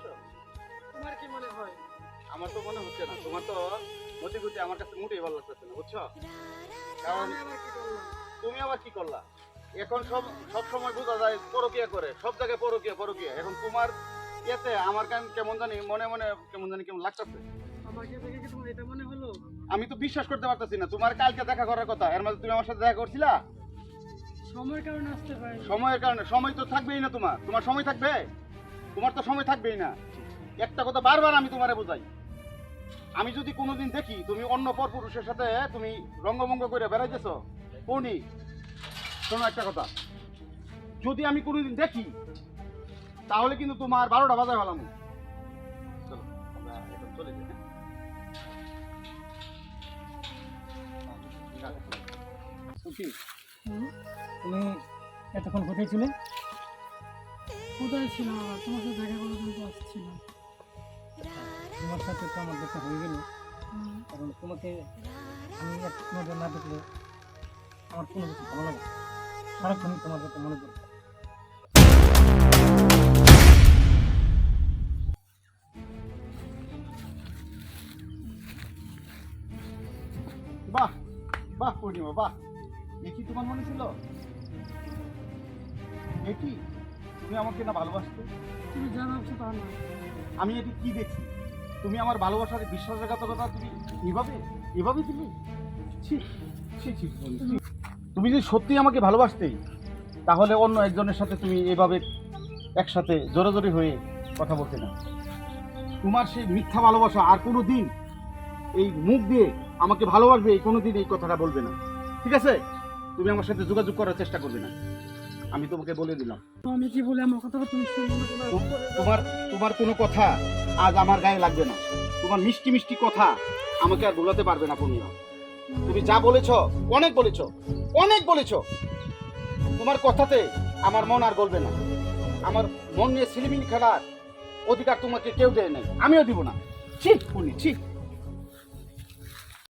বুঝছো? তোমার কি মনে হয়? আমার তো মনে হচ্ছে না, তোমার তো মতিগতি আমার কাছে মোটেই ভালো লাগতেছে না, বুঝছো? কারণ আমি আবার কি করলাম? তুমি আবার কি করলা? এখন সব সময় বোঝা যায় পরকিয়া করে, সব জায়গায় পরকিয়া পরকিয়া। এখন তোমার ইয়েতে আমার কেমন জানি মনে মনে কেমন লাগতেছে। আমাকে দেখে কি তোমার এটা মনে হলো? আমি তো বিশ্বাস করতে পারতেছি না, তোমার কালকে দেখা করার কথা, এর মধ্যে তুমি আমার সাথে দেখা করছিলা? সময়ের কারণে আসতে পারি। সময়ের কারণে? সময় তো থাকবেই না, তোমার সময় থাকবে? তোমার তো সময় থাকবেই না। একটা কথা বারবার আমি তোমারে বোঝাই, আমি যদি কোনোদিন দেখি তুমি অন্য পরপুরুষের সাথে তুমি রঙ্গভঙ্গ করে বেড়াইতেছ, কোনি শোনো একটা কথা, যদি আমি কোনোদিন দেখি তাহলে কিন্তু তোমার 12টা বাজায় ফেলাম। চলো আমরা এখন চলে যাই। সুখী, তুমি এতক্ষণ কোথায় ছিলে? কোথায় ছিলাম আবার? তোমার সাথে দেখা করার জন্য তো আসছিলাম। তোমার সাথে তো আমার দেখা হয়ে গেল, কারণ তোমাকে আমি এক নজর না দেখলে আমার কোনো কিছু ভালো লাগে না। সারাক্ষণই তোমার কথা মনে পড়ে। বাহ বাহ পূর্ণিমা, বাহ! দেখি তোমার মনে ছিল, দেখি তুমি আমাকে না ভালোবাসতে। তুমি যা ভাবছো তা না। আমি এটি কি দেখছি, তুমি আমার ভালোবাসার বিশ্বাসঘাতকতা তুমি এভাবে তুমি ছি ছি ছি ছি, ছি। তুমি যদি সত্যি আমাকে ভালোবাসতেই তাহলে অন্য একজনের সাথে তুমি এভাবে একসাথে জোরাজোরি হয়ে কথা বলতে না। তোমার সেই মিথ্যা ভালোবাসা আর কোনো দিন এই মুখ দিয়ে আমাকে ভালোবাসবে এই কোনো দিন এই কথাটা বলবে না, ঠিক আছে? তুমি আমার সাথে যোগাযোগ করার চেষ্টা করবে না, আমি তোমাকে বলে দিলাম। তো আমি কি বলি আমার কথা তুমি শুনবো না? তোমার কোনো কথা আজ আমার গায়ে লাগবে না। তোমার মিষ্টি মিষ্টি কথা আমাকে আর ভোলাতে পারবে না পূর্ণিমা। তুমি যা বলেছ অনেক বলেছ। তোমার কথাতে আমার মন আর গলবে না। আমার মন নিয়ে ছিলিমিলি খেলার অধিকার তোমাকে কেউ দেয় নাই, আমিও দিব না। ছি পূর্ণি, ছি।